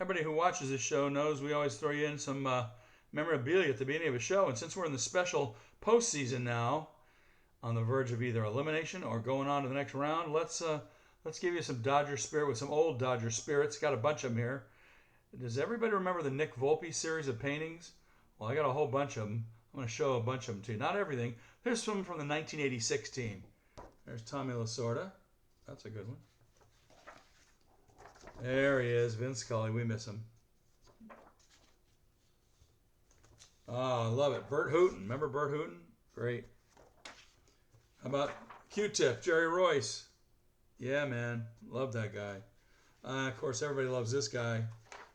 Everybody who watches this show knows we always throw you in some memorabilia at the beginning of a show. And since we're in the special postseason now, on the verge of either elimination or going on to the next round, let's give you some Dodger spirit with some old Dodger spirits. Got a bunch of them here. Does everybody remember the Nick Volpe series of paintings? Well, I got a whole bunch of them. I'm going to show a bunch of them to you. Not everything. Here's some from the 1986 team. There's Tommy Lasorda. That's a good one. There he is, Vince Scully. We miss him. Oh, I love it. Bert Hooton. Remember Bert Hooton? Great. How about Q-Tip, Jerry Royce? Yeah, man. Love that guy. Of course, everybody loves this guy.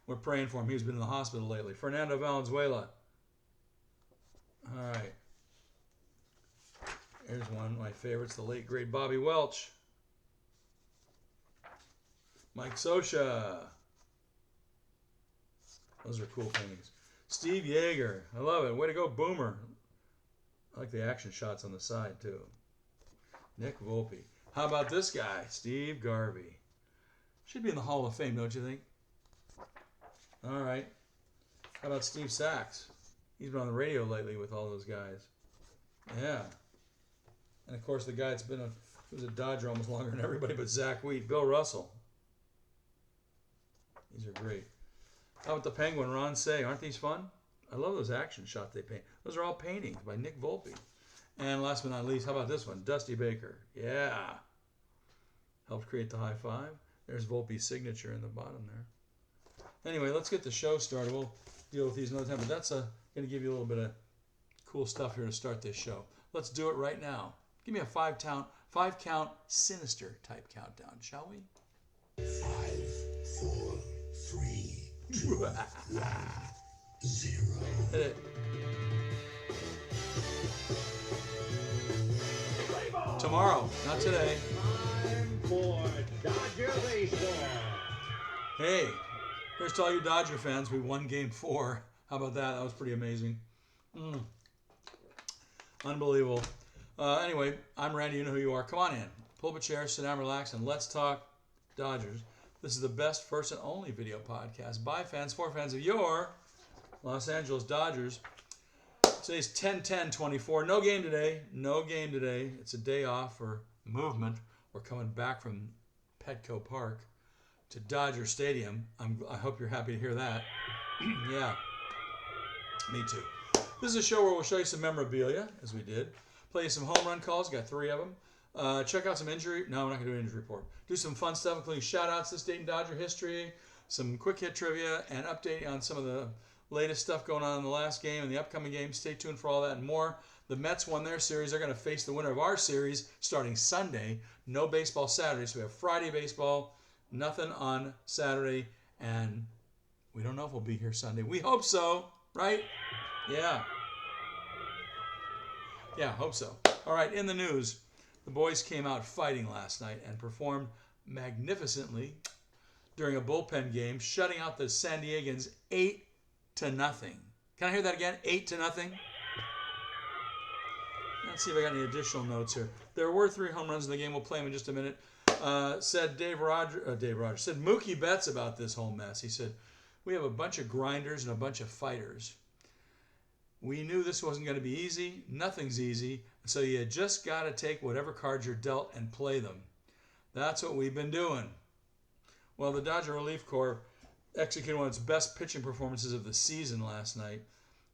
We're praying for him. He's been in the hospital lately. Fernando Valenzuela. All right. Here's one of my favorites, the late, great Bobby Welch. Mike Scioscia. Those are cool paintings. Steve Yeager. I love it. Way to go, Boomer. I like the action shots on the side, too. Nick Volpe. How about this guy, Steve Garvey? Should be in the Hall of Fame, don't you think? All right. How about Steve Sachs? He's been on the radio lately with all those guys. Yeah. And, of course, the guy that's been who's a Dodger almost longer than everybody but Zach Wheat, Bill Russell. These are great. How about the Penguin, Ron Say? Aren't these fun? I love those action shots they paint. Those are all paintings by Nick Volpe. And last but not least, how about this one? Dusty Baker. Yeah. Helped create the high five. There's Volpe's signature in the bottom there. Anyway, let's get the show started. We'll deal with these another time. But that's going to give you a little bit of cool stuff here to start this show. Let's do it right now. Give me a five-count sinister type countdown, shall we? 5, 4, 3, 2, 1, 0. Hit it. Tomorrow, not today. Time for Dodger Baseball. Hey, here's to all you Dodger fans. We won Game 4. How about that? That was pretty amazing. Unbelievable. Anyway, I'm Randy. You know who you are. Come on in. Pull up a chair, sit down, relax, and let's talk Dodgers. This is the best, first, and only video podcast by fans, for fans of your Los Angeles Dodgers. Today's 10-10-24. No game today. No game today. It's a day off for movement. We're coming back from Petco Park to Dodger Stadium. I hope you're happy to hear that. Yeah, me too. This is a show where we'll show you some memorabilia, as we did. Play you some home run calls. Got 3 of them. Check out some injury. No, we're not going to do an injury report. Do some fun stuff, including shout-outs to state and Dodger history, some quick hit trivia, and update on some of the latest stuff going on in the last game and the upcoming game. Stay tuned for all that and more. The Mets won their series. They're going to face the winner of our series starting Sunday. No baseball Saturday, so we have Friday baseball, nothing on Saturday, and we don't know if we'll be here Sunday. We hope so, right? Yeah. Yeah, hope so. All right, in the news, the boys came out fighting last night and performed magnificently during a bullpen game, shutting out the San Diegans 8-0. Can I hear that again? 8-0. Let's see if I got any additional notes here. There were 3 home runs in the game. We'll play them in just a minute. Said said Mookie Betts about this whole mess. He said, we have a bunch of grinders and a bunch of fighters. We knew this wasn't going to be easy. Nothing's easy. So you just got to take whatever cards you're dealt and play them. That's what we've been doing. Well, the Dodger Relief Corps executed one of its best pitching performances of the season last night.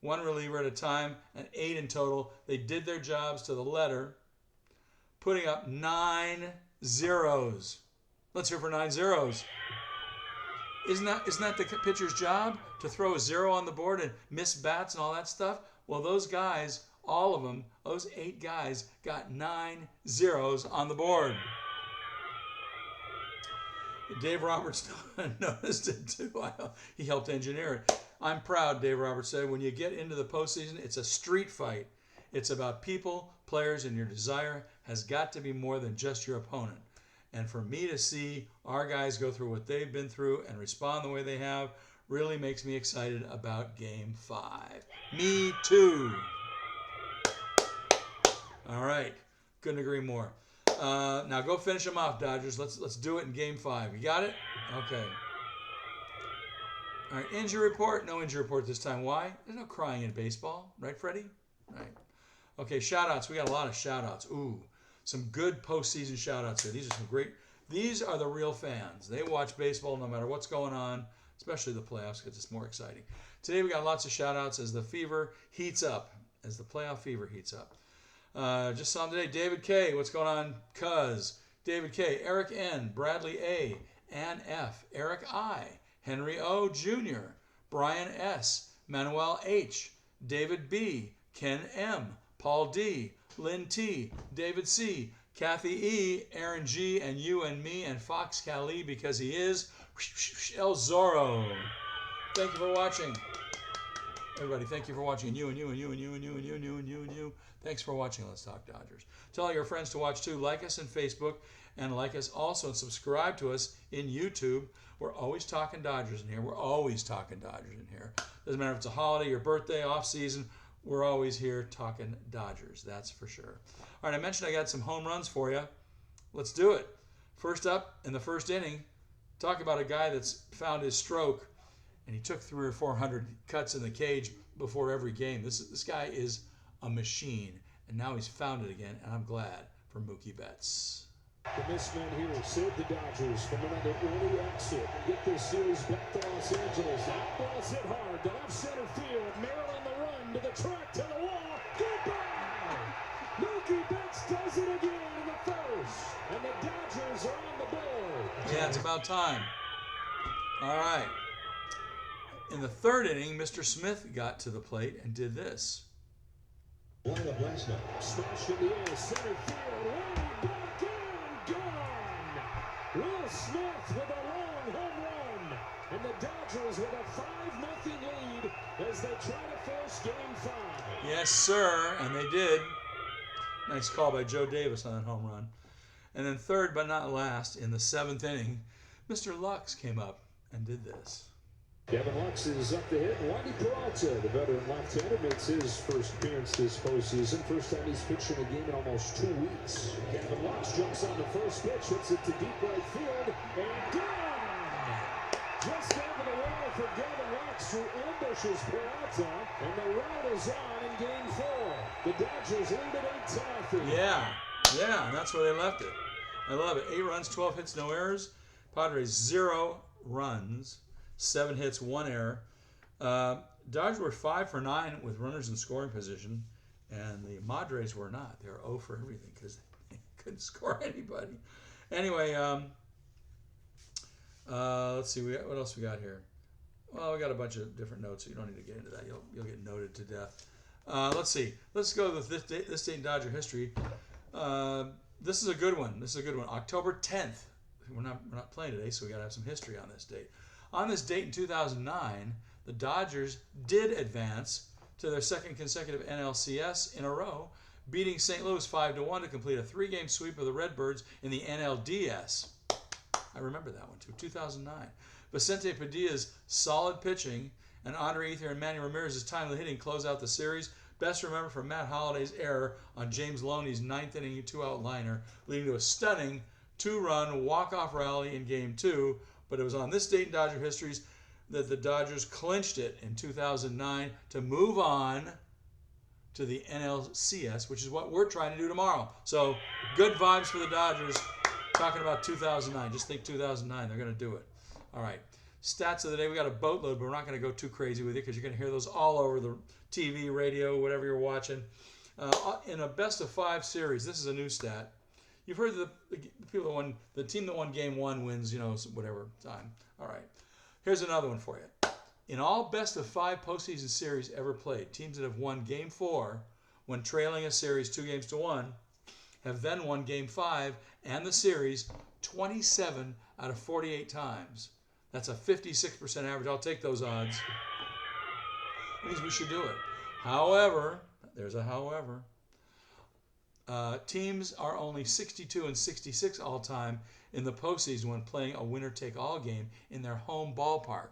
1 reliever at a time and 8 in total. They did their jobs to the letter, putting up 9 zeros. Let's hear for 9 zeros. Isn't that the pitcher's job, to throw a 0 on the board and miss bats and all that stuff? Well, those guys, all of them, those 8 guys, got 9 zeros on the board. Dave Roberts noticed it too. He helped engineer it. I'm proud, Dave Roberts said. When you get into the postseason, it's a street fight. It's about people, players, and your desire has got to be more than just your opponent. And for me to see our guys go through what they've been through and respond the way they have really makes me excited about Game 5. Me too. All right. Couldn't agree more. Now go finish them off, Dodgers. Let's do it in Game 5. You got it? Okay. All right, injury report. No injury report this time. Why? There's no crying in baseball. Right, Freddie? Right. Okay, shout-outs. We got a lot of shout-outs. Ooh, some good postseason shout-outs here. These are some great. These are the real fans. They watch baseball no matter what's going on, especially the playoffs because it's more exciting. Today we got lots of shout-outs as the fever heats up, as the playoff fever heats up. Just saw him today. David K. What's going on, cuz? David K. Eric N. Bradley A. Ann F. Eric I. Henry O. Jr. Brian S. Manuel H. David B. Ken M. Paul D. Lynn T. David C. Kathy E. Aaron G. And you and me and Fox Cali because he is El Zorro. Thank you for watching. Everybody, thank you for watching. And you and you and you and you and you and you and you and you and you. Thanks for watching Let's Talk Dodgers. Tell all your friends to watch too. Like us on Facebook and like us also and subscribe to us in YouTube. We're always talking Dodgers in here. We're always talking Dodgers in here. Doesn't matter if it's a holiday, your birthday, off season. We're always here talking Dodgers. That's for sure. All right, I mentioned I got some home runs for you. Let's do it. First up in the first inning, talk about a guy that's found his stroke, and he took 300 or 400 cuts in the cage before every game. This guy is a machine, and now he's found it again, and I'm glad for Mookie Betts. The misman here saved the Dodgers from another early exit and get this series back to Los Angeles. That ball's hit hard to left center field. Maryland the run to the track to the wall. Goodbye! Mookie Betts does it again in the first, and the Dodgers are on the board. Yeah, it's about time. All right. In the third inning, Mr. Smith got to the plate and did this. Lineup last night. Smash in the air, center field, way back in, gone! Will Smith with a long home run, and the Dodgers with a 5-0 lead as they try to force Game 5. Yes, sir, and they did. Nice call by Joe Davis on that home run. And then third but not last, in the seventh inning, Mr. Lux came up and did this. Kevin Lux is up to hit. Wandy Peralta, the veteran left-hander, makes his first appearance this postseason. First time he's pitched in a game in almost 2 weeks. Kevin Lux jumps on the first pitch, hits it to deep right field, and gone! Just over the wall for Kevin Lux, who ambushes Peralta, and the rout is on in Game 4. The Dodgers lead it 8-0. Yeah, and that's where they left it. I love it. 8 runs, 12 hits, no errors. Padres 0 runs. 7 hits, 1 error. Dodgers were 5 for 9 with runners in scoring position, and the Padres were not. They were 0 for everything because they couldn't score anybody. Anyway, let's see. What else we got here? Well, we got a bunch of different notes, so you don't need to get into that. You'll get noted to death. Let's see. Let's go with this date in Dodger history. This is a good one. October 10th. We're not playing today, so we got to have some history on this date. On this date in 2009, the Dodgers did advance to their second consecutive NLCS in a row, beating St. Louis 5-1 to complete a 3-game sweep of the Redbirds in the NLDS. I remember that one too, 2009. Vicente Padilla's solid pitching and Andre Ethier and Manny Ramirez's timely hitting close out the series. Best remembered from Matt Holliday's error on James Loney's 9th inning 2-out liner, leading to a stunning 2-run walk-off rally in Game 2. But it was on this date in Dodger history that the Dodgers clinched it in 2009 to move on to the NLCS, which is what we're trying to do tomorrow. So good vibes for the Dodgers. Talking about 2009. Just think 2009. They're going to do it. All right. Stats of the day. We got a boatload, but we're not going to go too crazy with it because you're going to hear those all over the TV, radio, whatever you're watching. In a best-of-5 series, this is a new stat. You've heard the people that won, the team that won Game 1 wins, whatever time. All right. Here's another one for you. In all best-of-5 postseason series ever played, teams that have won Game 4 when trailing a series 2-1 have then won Game 5 and the series 27 out of 48 times. That's a 56% average. I'll take those odds. That means we should do it. However, there's a however. Teams are only 62 and 66 all-time in the postseason when playing a winner-take-all game in their home ballpark.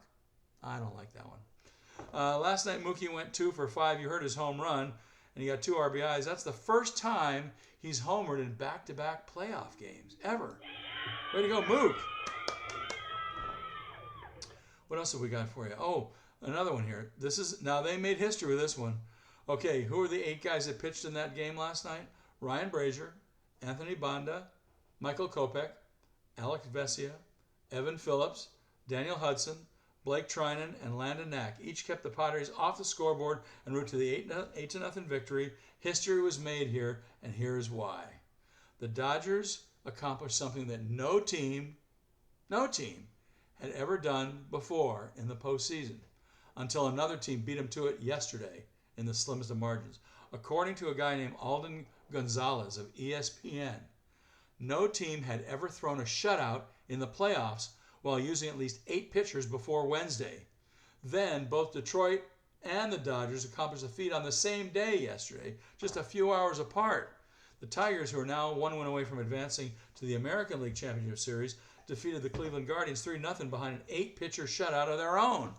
I don't like that one. Last night, Mookie went 2 for 5. You heard his home run, and he got 2 RBIs. That's the first time he's homered in back-to-back playoff games ever. Way to go, Mook. What else have we got for you? Oh, another one here. Now they made history with this one. Okay, who are the 8 guys that pitched in that game last night? Ryan Brazier, Anthony Banda, Michael Kopech, Alex Vesia, Evan Phillips, Daniel Hudson, Blake Trinan, and Landon Knack each kept the Padres off the scoreboard en route to the 8-0 victory. History was made here, and here's why. The Dodgers accomplished something that no team had ever done before in the postseason until another team beat them to it yesterday in the slimmest of margins. According to a guy named Alden Gonzalez of ESPN, no team had ever thrown a shutout in the playoffs while using at least 8 pitchers before Wednesday. Then both Detroit and the Dodgers accomplished a feat on the same day yesterday, just a few hours apart. The Tigers, who are now 1 win away from advancing to the American League Championship Series, defeated the Cleveland Guardians 3-0 behind an 8-pitcher shutout of their own.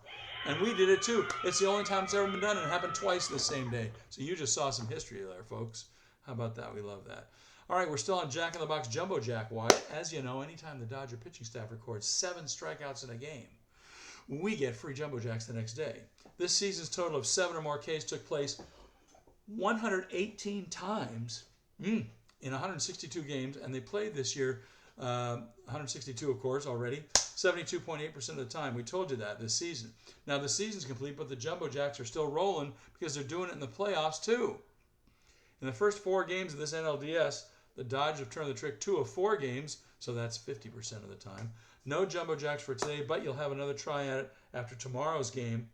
And we did it too. It's the only time it's ever been done, and it happened twice the same day. So you just saw some history there, folks. How about that? We love that. All right, we're still on Jack in the Box Jumbo Jack watch. As you know, anytime the Dodger pitching staff records 7 strikeouts in a game, we get free Jumbo Jacks the next day. This season's total of 7 or more Ks took place 118 times in 162 games, and they played this year 162, of course, already, 72.8% of the time. We told you that this season. Now, the season's complete, but the Jumbo Jacks are still rolling because they're doing it in the playoffs, too. In the first 4 games of this NLDS, the Dodgers have turned the trick 2 of 4 games, so that's 50% of the time. No Jumbo Jacks for today, but you'll have another try at it after tomorrow's game.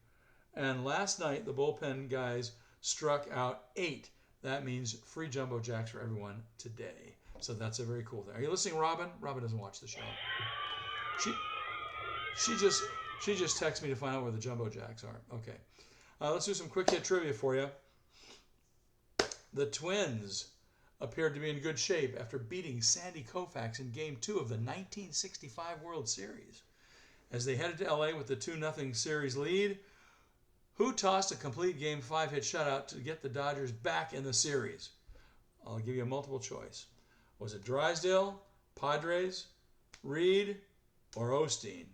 And last night, the bullpen guys struck out 8. That means free Jumbo Jacks for everyone today. So that's a very cool thing. Are you listening, Robin? Robin doesn't watch the show. She just texted me to find out where the Jumbo Jacks are. Okay. Let's do some quick hit trivia for you. The Twins appeared to be in good shape after beating Sandy Koufax in Game 2 of the 1965 World Series. As they headed to LA with the 2-0 series lead, who tossed a complete Game 5 hit shutout to get the Dodgers back in the series? I'll give you a multiple choice. Was it Drysdale, Padres, Reed, or Osteen?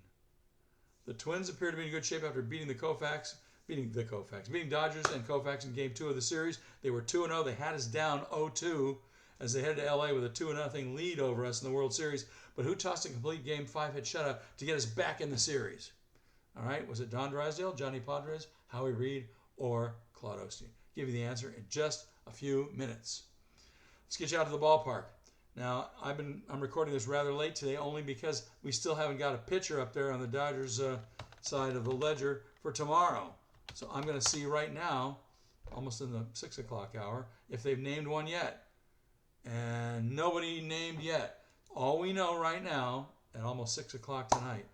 The Twins appear to be in good shape after beating Dodgers and Koufax in Game 2 of the series. They were 2-0. They had us down 0-2 as they headed to LA with a 2-0 lead over us in the World Series. But who tossed a complete Game 5 hit shutout to get us back in the series? All right, was it Don Drysdale, Johnny Padres, Howie Reed, or Claude Osteen? Give you the answer in just a few minutes. Let's get you out to the ballpark. Now, I'm recording this rather late today only because we still haven't got a pitcher up there on the Dodgers side of the ledger for tomorrow. So I'm going to see right now, almost in the 6 o'clock hour, if they've named one yet. And nobody named yet. All we know right now, at almost 6 o'clock tonight,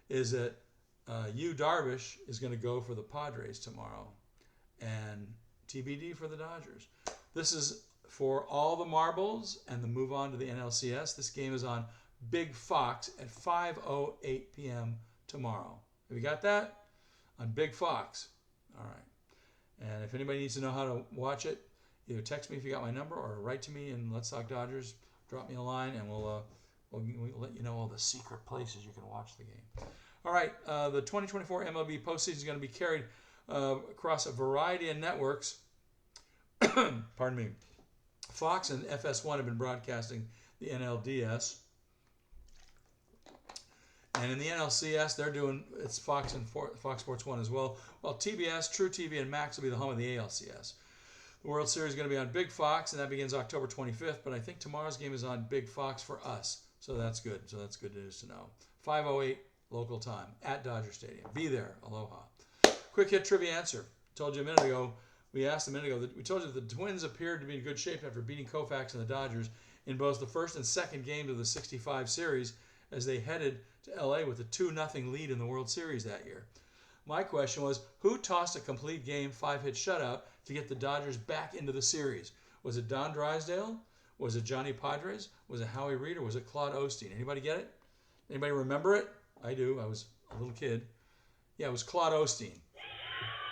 is that Yu Darvish is going to go for the Padres tomorrow. And TBD for the Dodgers. This is for all the marbles and the move on to the NLCS. This game is on Big Fox at 5:08 p.m. tomorrow. Have you got that? On Big Fox. All right. And if anybody needs to know how to watch it, either text me if you got my number or write to me in Let's Talk Dodgers. Drop me a line and we'll let you know all the secret places you can watch the game. All right. The 2024 MLB postseason is going to be carried across a variety of networks. Pardon me. Fox and FS1 have been broadcasting the NLDS. And in the NLCS, they're doing, it's Fox and Fox Sports 1 as well. While TBS, True TV, and Max will be the home of the ALCS. The World Series is going to be on Big Fox, and that begins October 25th. But I think tomorrow's game is on Big Fox for us. So that's good. So that's good news to know. 5:08 local time at Dodger Stadium. Be there. Aloha. Quick hit trivia answer. Told you a minute ago. We asked a minute ago. We told you that the Twins appeared to be in good shape after beating Koufax and the Dodgers in both the first and second games of the 65 series as they headed to LA with a 2-0 lead in the World Series that year. My question was, who tossed a complete Game 5 hit shutout to get the Dodgers back into the series? Was it Don Drysdale? Was it Johnny Padres? Was it Howie Reed? Or was it Claude Osteen? Anybody get it? Anybody remember it? I do. I was a little kid. Yeah, it was Claude Osteen.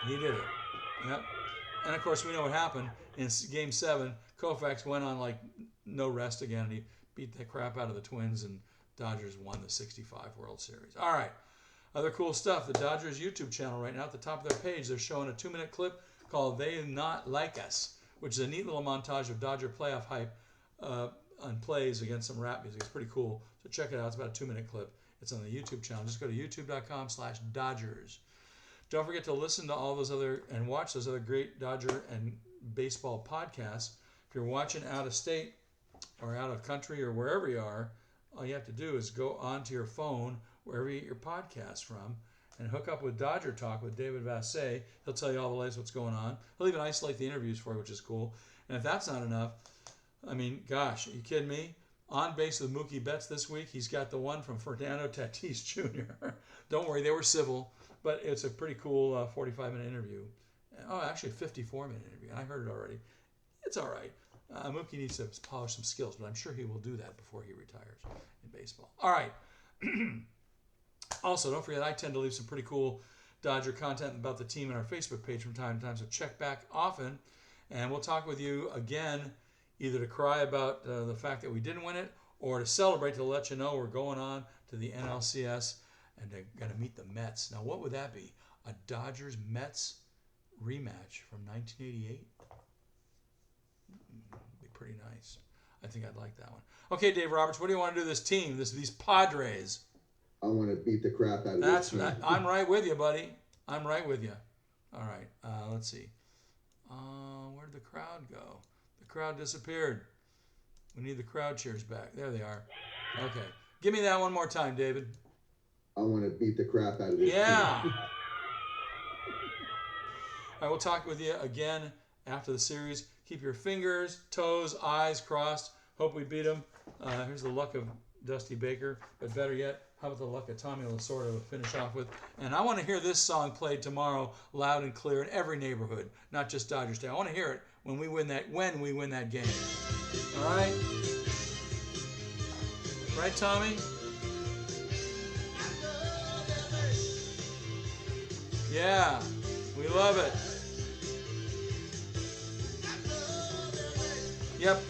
He did it. Yep. And, of course, we know what happened. In Game 7, Koufax went on, like, no rest again, and he beat the crap out of the Twins, and Dodgers won the 65 World Series. All right. Other cool stuff. The Dodgers YouTube channel right now at the top of their page, they're showing a 2-minute clip called "They Not Like Us," which is a neat little montage of Dodger playoff hype on plays against some rap music. It's pretty cool. So check it out. It's about a 2-minute clip. It's on the YouTube channel. Just go to youtube.com/Dodgers. Don't forget to listen to all those other and watch those other great Dodger and baseball podcasts. If you're watching out of state or out of country or wherever you are, all you have to do is go onto your phone, wherever you get your podcast from, and hook up with Dodger Talk with David Vassay. He'll tell you all the latest what's going on. He'll even isolate the interviews for you, which is cool. And if that's not enough, I mean, gosh, are you kidding me? On Base with Mookie Betts this week, he's got the one from Fernando Tatis Jr. Don't worry, they were civil, but it's a pretty cool 45-minute interview. Oh, actually a 54-minute interview. I heard it already. It's all right. Mookie needs to polish some skills, but I'm sure he will do that before he retires in baseball. All right. Also, don't forget, I tend to leave some pretty cool Dodger content about the team on our Facebook page from time to time, so check back often. And we'll talk with you again, either to cry about the fact that we didn't win it or to celebrate, to let you know we're going on to the NLCS and they're going to meet the Mets. Now, what would that be? A Dodgers-Mets rematch from 1988? Be pretty nice. I think I'd like that one. Okay, Dave Roberts, what do you want to do this team, these Padres? I want to beat the crap out of That's this team. I'm right with you, buddy. I'm right with you. All right, let's see. Where'd the crowd go? The crowd disappeared. We need the crowd cheers back. There they are. Okay. Give me that one more time, David. I want to beat the crap out of this Yeah. team. All right, we'll talk with you again after the series. Keep your fingers, toes, eyes crossed. Hope we beat them. Here's the luck of Dusty Baker. But better yet, how about the luck of Tommy Lasorda to finish off with? And I want to hear this song played tomorrow loud and clear in every neighborhood, not just Dodgers Day. I want to hear it when we win that game. All right? Right, Tommy? Yeah, we love it. Yep.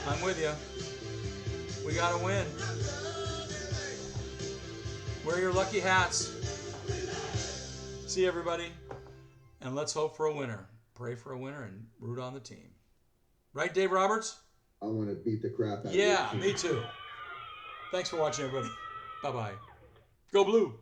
I'm with you. We got to win. Wear your lucky hats. See everybody. And let's hope for a winner. Pray for a winner and root on the team. Right, Dave Roberts? I want to beat the crap out of Yeah, this team. me too. Thanks for watching, everybody. Bye-bye. Go Blue.